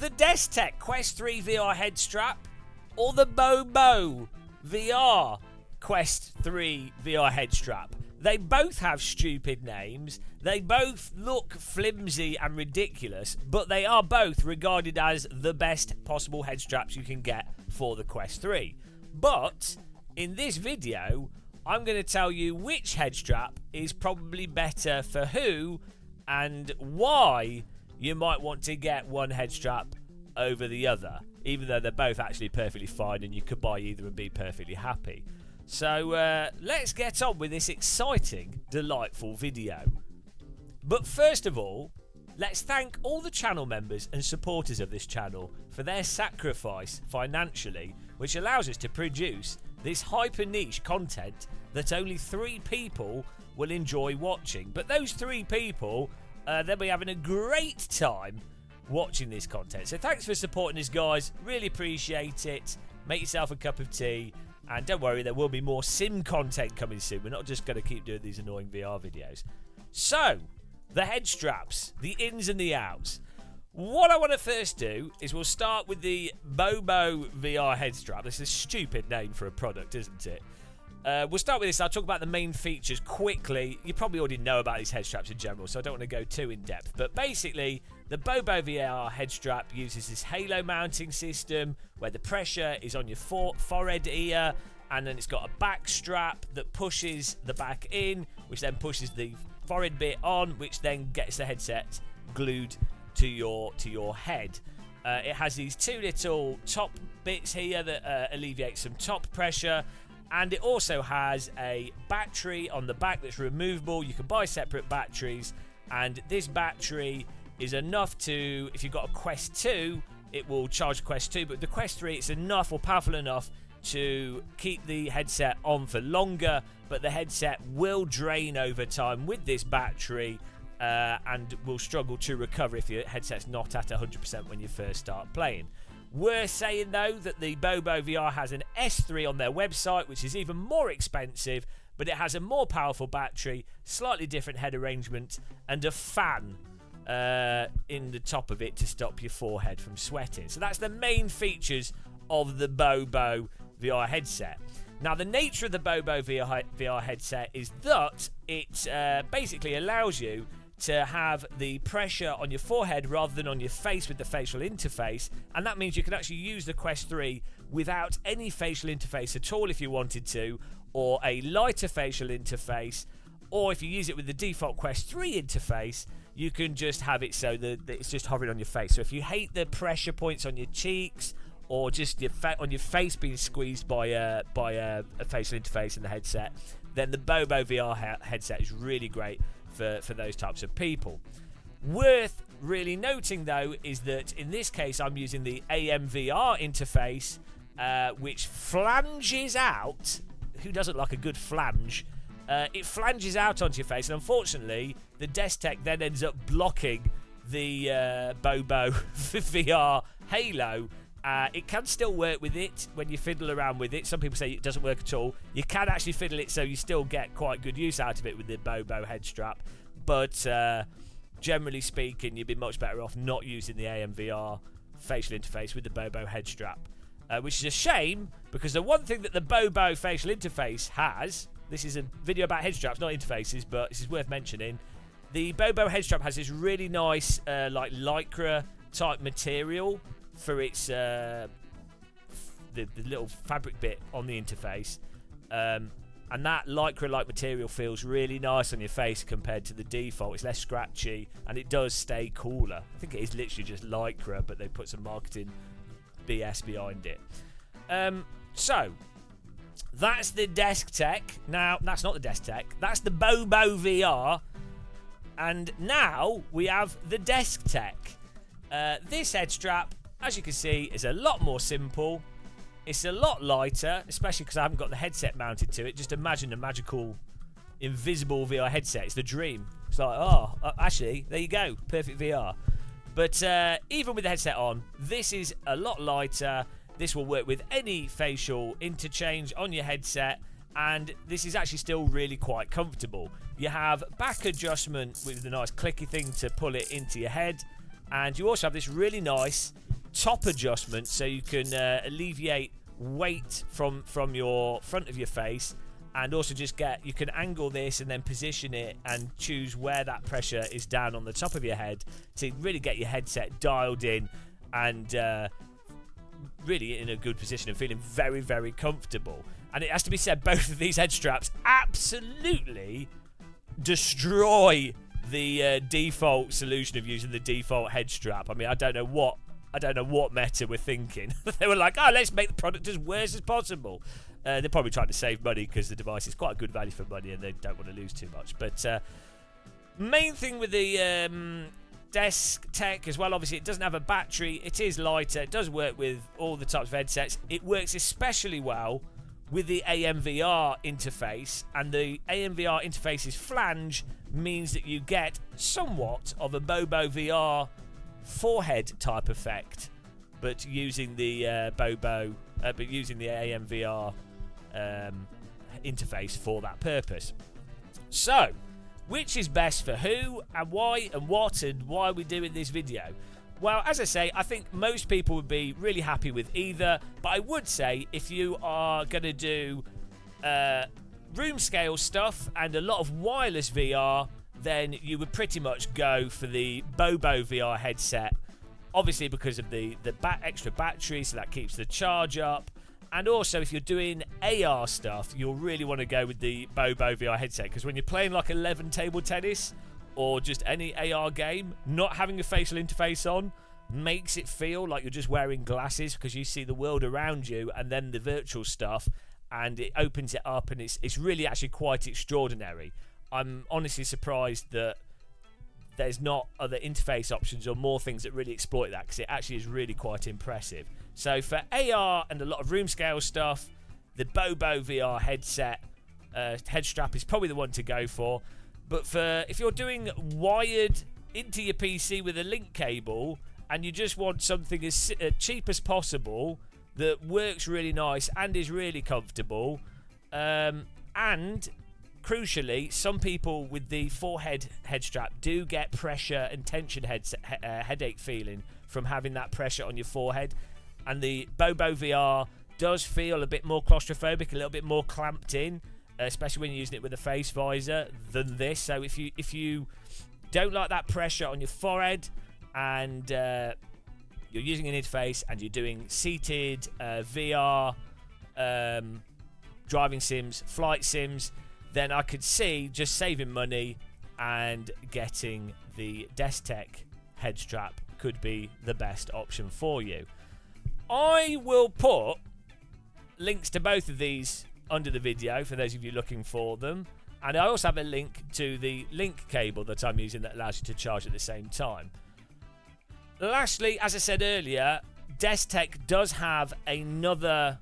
the Destek Quest 3 VR head strap or the BoBo VR Quest 3 VR head strap? They both have stupid names, they both look flimsy and ridiculous, but they are both regarded as the best possible head straps you can get for the Quest 3. But in this video, I'm going to tell you which head strap is probably better for who and why you might want to get one head strap over the other, even though they're both actually perfectly fine and you could buy either and be perfectly happy. So let's get on with this exciting, delightful video. But first of all, let's thank all the channel members and supporters of this channel for their sacrifice financially, which allows us to produce this hyper niche content that only 3 people will enjoy watching. But those 3 people, they'll be having a great time watching this content. So thanks for supporting us, guys. Really appreciate it. Make yourself a cup of tea. And don't worry, there will be more sim content coming soon. We're not just going to keep doing these annoying VR videos. So, the head straps, the ins and the outs. What I want to first do is we'll start with the BoBo VR head strap. This is a stupid name for a product, isn't it? We'll start with this. I'll talk about the main features quickly. You probably already know about these head straps in general, so I don't want to go too in depth. But basically, the BoBo VR head strap uses this halo mounting system where the pressure is on your forehead ear, and then it's got a back strap that pushes the back in, which then pushes the forehead bit on, which then gets the headset glued to your head. It has these 2 little top bits here that alleviate some top pressure. And it also has a battery on the back that's removable. You can buy separate batteries, and this battery is enough to, if you've got a Quest 2, it will charge Quest 2, but the Quest 3, it's enough or powerful enough to keep the headset on for longer, but the headset will drain over time with this battery and will struggle to recover if your headset's not at 100% when you first start playing. Worth saying though that the BoBo VR has an S3 on their website, which is even more expensive, but it has a more powerful battery, slightly different head arrangement, and a fan in the top of it to stop your forehead from sweating. So that's the main features of the BoBo VR headset. Now, the nature of the BoBo VR headset is that it basically allows you to have the pressure on your forehead rather than on your face with the facial interface, and that means you can actually use the Quest 3 without any facial interface at all if you wanted to, or a lighter facial interface, or if you use it with the default Quest 3 interface, you can just have it so that it's just hovering on your face. So if you hate the pressure points on your cheeks or just on your face being squeezed by a facial interface in the headset, then the BoBo VR headset is really great for those types of people. Worth really noting though is that in this case I'm using the AMVR interface, which flanges out. Who doesn't like a good flange? It flanges out onto your face, and unfortunately the Destek then ends up blocking the BoBo VR Halo. It can still work with it when you fiddle around with it. Some people say it doesn't work at all. You can actually fiddle it so you still get quite good use out of it with the BoBo head strap. But generally speaking, you'd be much better off not using the AMVR facial interface with the BoBo head strap. Which is a shame, because the one thing that the BoBo facial interface has, this is a video about head straps, not interfaces, but this is worth mentioning. The BoBo head strap has this really nice like lycra type material for its the little fabric bit on the interface, and that lycra-like material feels really nice on your face compared to the default. It's less scratchy and it does stay cooler. I think it is literally just lycra, but they put some marketing BS behind it. So that's the Destek. Now that's not the Destek, that's the BoBo VR, and now we have the Destek. This head strap, as you can see, is a lot more simple. It's a lot lighter, especially because I haven't got the headset mounted to it. Just imagine a magical, invisible VR headset. It's the dream. It's like, oh, actually, there you go. Perfect VR. But even with the headset on, this is a lot lighter. This will work with any facial interchange on your headset. And this is actually still really quite comfortable. You have back adjustment with a nice clicky thing to pull it into your head. And you also have this really nice top adjustment, so you can alleviate weight from your front of your face, and also you can angle this and then position it and choose where that pressure is down on the top of your head to really get your headset dialed in and really in a good position and feeling very, very comfortable. And it has to be said, both of these head straps absolutely destroy the default solution of using the default head strap. I mean, I don't know what Meta were thinking. They were like, oh, let's make the product as worse as possible. They're probably trying to save money because the device is quite a good value for money and they don't want to lose too much. But main thing with the Destek as well, obviously it doesn't have a battery. It is lighter. It does work with all the types of headsets. It works especially well with the AMVR interface, and the AMVR interface's flange means that you get somewhat of a BoBo VR forehead type effect, but using the using the AMVR interface for that purpose. So, which is best for who and why and what and why are we doing this video? Well, as I say, I think most people would be really happy with either, but I would say if you are going to do room scale stuff and a lot of wireless VR, then you would pretty much go for the BoBo VR headset. Obviously because of the extra battery, so that keeps the charge up. And also if you're doing AR stuff, you'll really want to go with the BoBo VR headset, because when you're playing like 11 table tennis or just any AR game, not having a facial interface on makes it feel like you're just wearing glasses, because you see the world around you and then the virtual stuff, and it opens it up, and it's really actually quite extraordinary. I'm honestly surprised that there's not other interface options or more things that really exploit that, because it actually is really quite impressive. So for AR and a lot of room scale stuff, the BoBo VR headset head strap is probably the one to go for. But for if you're doing wired into your PC with a link cable and you just want something as cheap as possible that works really nice and is really comfortable, and crucially, some people with the forehead head strap do get pressure and tension headache feeling from having that pressure on your forehead, and the BoBo VR does feel a bit more claustrophobic, a little bit more clamped in, especially when you're using it with a face visor, than this. So if you don't like that pressure on your forehead and you're using an interface and you're doing seated VR driving sims, flight sims, then I could see just saving money and getting the Destek head strap could be the best option for you. I will put links to both of these under the video for those of you looking for them, and I also have a link to the link cable that I'm using that allows you to charge at the same time. Lastly, as I said earlier, Destek does have another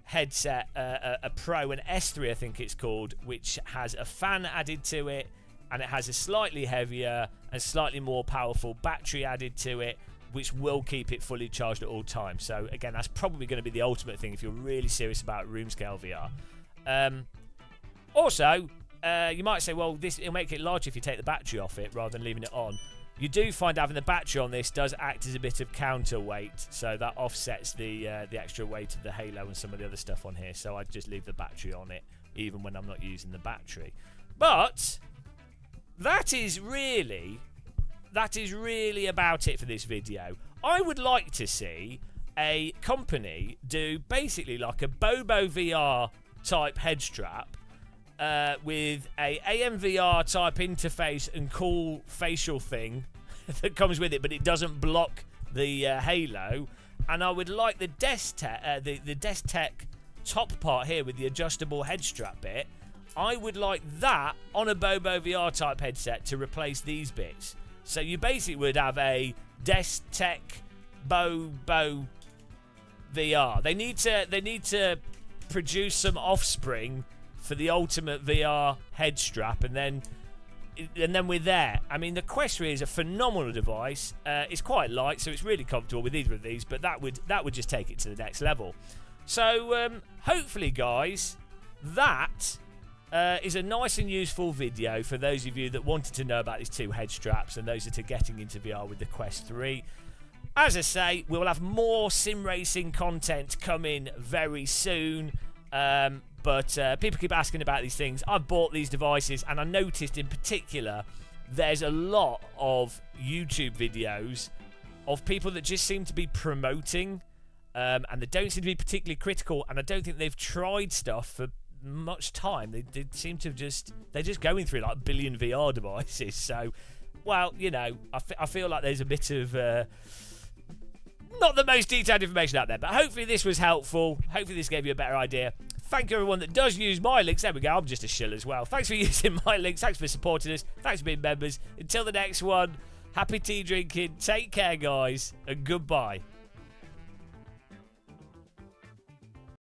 headset, a Pro, an S3 I think it's called, which has a fan added to it, and it has a slightly heavier and slightly more powerful battery added to it, which will keep it fully charged at all times. So again, that's probably going to be the ultimate thing if you're really serious about room scale VR. Also, you might say, well, it'll make it larger if you take the battery off it rather than leaving it on. You do find having the battery on this does act as a bit of counterweight, so that offsets the extra weight of the Halo and some of the other stuff on here. So I'd just leave the battery on it, even when I'm not using the battery. But that is really about it for this video. I would like to see a company do basically like a BoBo VR type head strap with a AMVR type interface and cool facial thing that comes with it, but it doesn't block the Halo. And I would like the Destek top part here with the adjustable head strap bit. I would like that on a BoBo VR type headset to replace these bits. So you basically would have a Destek BoBo VR. They need to produce some offspring for the ultimate VR head strap, and then we're there. I mean, the Quest 3 is a phenomenal device. It's quite light, so it's really comfortable with either of these. But that would just take it to the next level. So hopefully, guys, that is a nice and useful video for those of you that wanted to know about these two head straps and those that are getting into VR with the Quest 3. as I say, we will have more sim racing content coming very soon. But people keep asking about these things. I've bought these devices, and I noticed in particular there's a lot of YouTube videos of people that just seem to be promoting, and they don't seem to be particularly critical, and I don't think they've tried stuff for much time. They seem to they're just going through like a billion VR devices. So, well, you know, I feel like there's a bit of not the most detailed information out there, but hopefully this was helpful. Hopefully this gave you a better idea. Thank you everyone that does use my links. There we go, I'm just a shill as well. Thanks for using my links. Thanks for supporting us. Thanks for being members. Until the next one, happy tea drinking. Take care, guys, and goodbye.